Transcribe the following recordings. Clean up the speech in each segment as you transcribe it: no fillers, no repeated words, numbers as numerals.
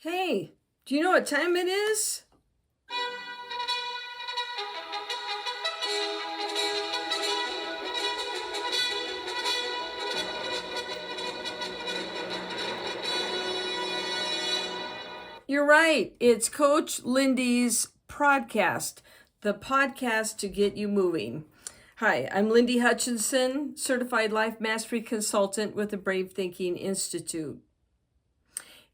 Hey, do you know what time it is? You're right. It's Coach Lyndy's Prodcast, the podcast to get you moving. Hi, I'm Lyndi Hutchinson, Certified Life Mastery Consultant with the Brave Thinking Institute.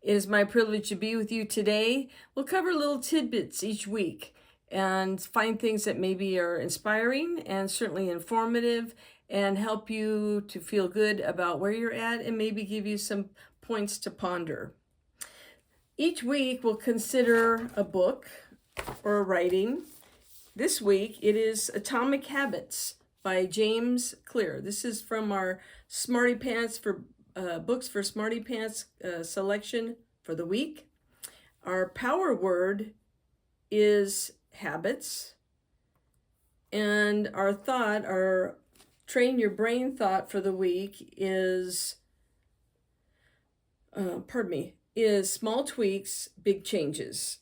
It is my privilege to be with you today. We'll cover little tidbits each week and find things that maybe are inspiring and certainly informative and help you to feel good about where you're at and maybe give you some points to ponder. Each week we'll consider a book or a writing. This week it is Atomic Habits by James Clear. This is from our Smarty Pants for Books for Smarty Pants selection for the week. Our power word is habits. And our train your brain thought for the week is, is small tweaks, big changes.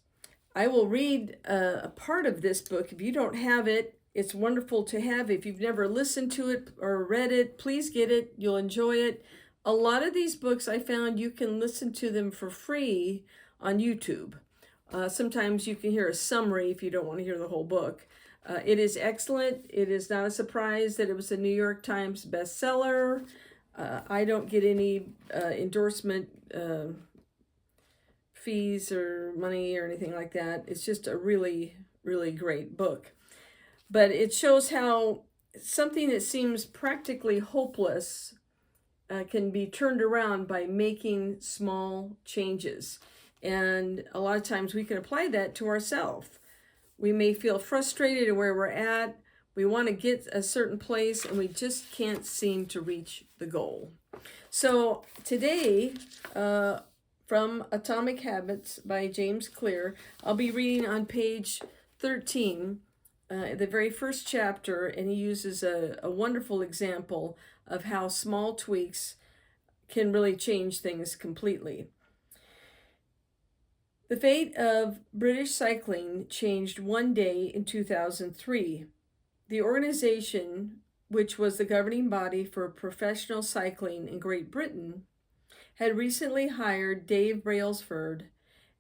I will read a part of this book. If you don't have it, it's wonderful to have. If you've never listened to it or read it, please get it. You'll enjoy it. A lot of these books I found you can listen to them for free on YouTube. Sometimes you can hear a summary if you don't want to hear the whole book. It is excellent. It is not a surprise that it was a New York Times bestseller. I don't get any endorsement fees or money or anything like that. It's just a really, really great book. But it shows how something that seems practically hopeless can be turned around by making small changes. And a lot of times we can apply that to ourselves. We may feel frustrated at where we're at. We want to get a certain place and we just can't seem to reach the goal. So today, from Atomic Habits by James Clear, I'll be reading on page 13, the very first chapter, and he uses a wonderful example of how small tweaks can really change things completely. The fate of British cycling changed one day in 2003. The organization, which was the governing body for professional cycling in Great Britain, had recently hired Dave Brailsford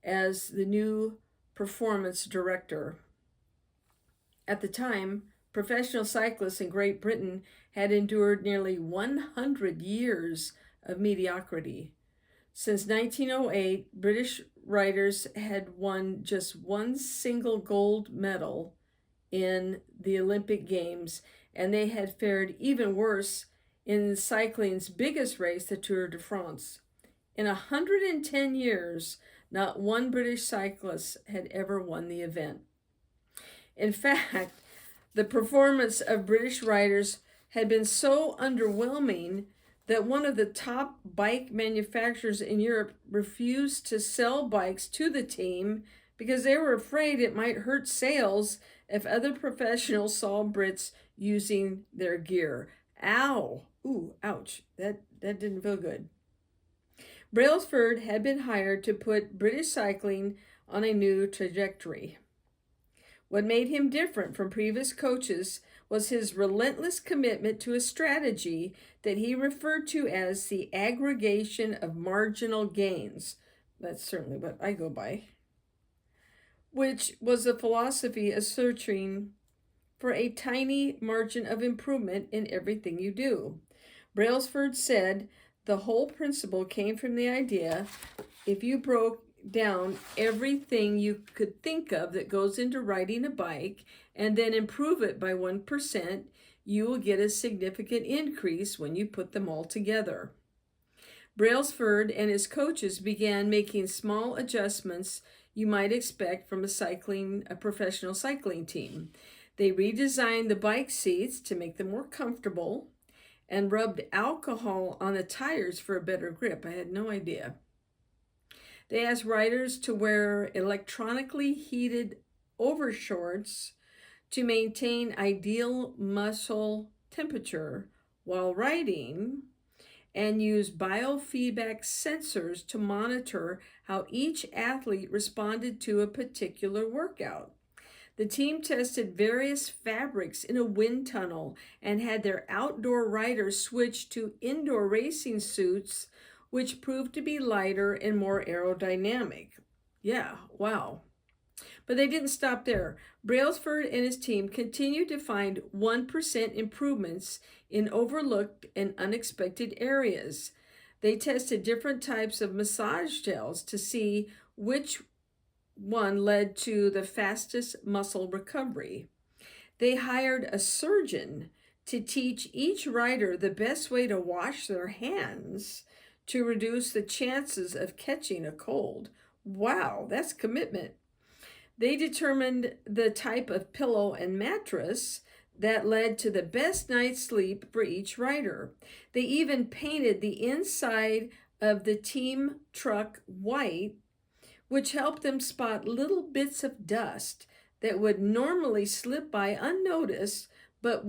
as the new performance director. At the time, professional cyclists in Great Britain had endured nearly 100 years of mediocrity. Since 1908, British riders had won just one single gold medal in the Olympic Games, and they had fared even worse in cycling's biggest race, the Tour de France. In 110 years, not one British cyclist had ever won the event. In fact, the performance of British riders had been so underwhelming that one of the top bike manufacturers in Europe refused to sell bikes to the team because they were afraid it might hurt sales if other professionals saw Brits using their gear. Ow! Ooh, ouch. That didn't feel good. Brailsford had been hired to put British cycling on a new trajectory. What made him different from previous coaches was his relentless commitment to a strategy that he referred to as the aggregation of marginal gains. That's certainly what I go by. Which was a philosophy of searching for a tiny margin of improvement in everything you do. Brailsford said the whole principle came from the idea if you broke down everything you could think of that goes into riding a bike and then improve it by 1%, you will get a significant increase when you put them all together. Brailsford and his coaches began making small adjustments you might expect from a professional cycling team. They redesigned the bike seats to make them more comfortable and rubbed alcohol on the tires for a better grip. I had no idea. They asked riders to wear electronically heated overshorts to maintain ideal muscle temperature while riding, and use biofeedback sensors to monitor how each athlete responded to a particular workout. The team tested various fabrics in a wind tunnel and had their outdoor riders switch to indoor racing suits, which proved to be lighter and more aerodynamic. Yeah, wow. But they didn't stop there. Brailsford and his team continued to find 1% improvements in overlooked and unexpected areas. They tested different types of massage gels to see which one led to the fastest muscle recovery. They hired a surgeon to teach each rider the best way to wash their hands to reduce the chances of catching a cold. Wow, that's commitment. They determined the type of pillow and mattress that led to the best night's sleep for each rider. They even painted the inside of the team truck white, which helped them spot little bits of dust that would normally slip by unnoticed but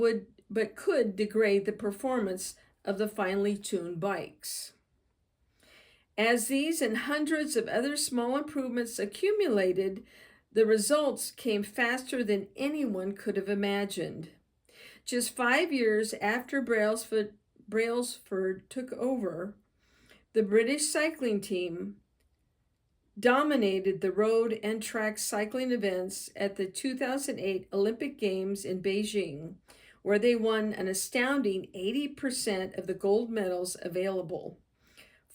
could degrade the performance of the finely tuned bikes. As these and hundreds of other small improvements accumulated, the results came faster than anyone could have imagined. Just 5 years after Brailsford took over, the British cycling team dominated the road and track cycling events at the 2008 Olympic Games in Beijing, where they won an astounding 80% of the gold medals available.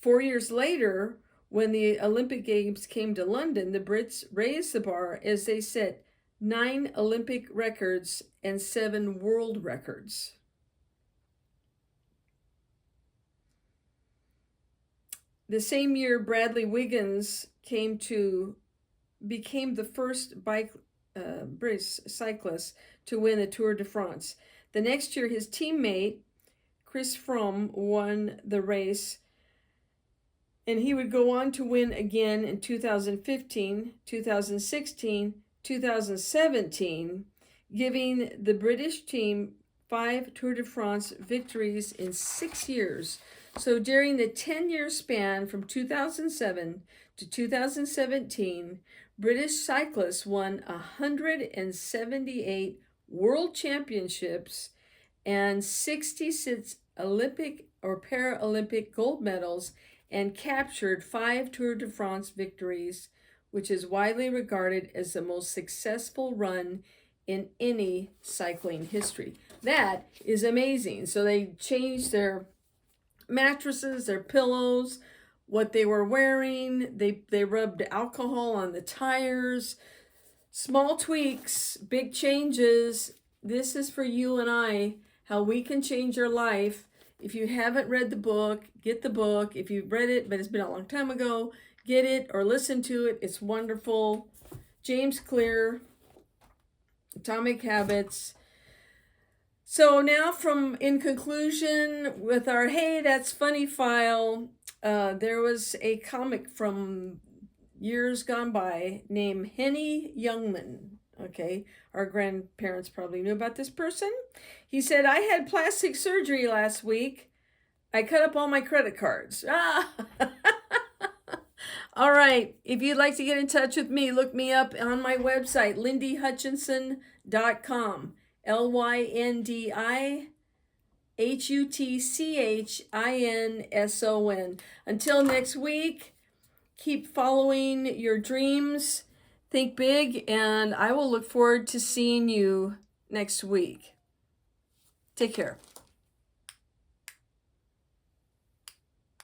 4 years later, when the Olympic Games came to London, the Brits raised the bar as they set 9 Olympic records and 7 world records. The same year, Bradley Wiggins became the first British cyclist to win the Tour de France. The next year, his teammate, Chris Froome, won the race, and he would go on to win again in 2015, 2016, 2017, giving the British team 5 Tour de France victories in 6 years. So during the 10-year span from 2007 to 2017, British cyclists won 178 world championships and 66 Olympic or Paralympic gold medals and captured 5 Tour de France victories, which is widely regarded as the most successful run in any cycling history. That is amazing. So they changed their mattresses, their pillows, what they were wearing. They rubbed alcohol on the tires. Small tweaks, big changes. This is for you and I, how we can change your life. If you haven't read the book, get the book. If you've read it, but it's been a long time ago, get it or listen to it. It's wonderful. James Clear, Atomic Habits. So now in conclusion, with our Hey, That's Funny file, there was a comic from years gone by named Henny Youngman. Okay, our grandparents probably knew about this person. He said, I had plastic surgery last week. I cut up all my credit cards. All right, if you'd like to get in touch with me, look me up on my website, lyndyhutchinson.com. LYNDIHUTCHINSON. Until next week, keep following your dreams, think big, and I will look forward to seeing you next week. Take care.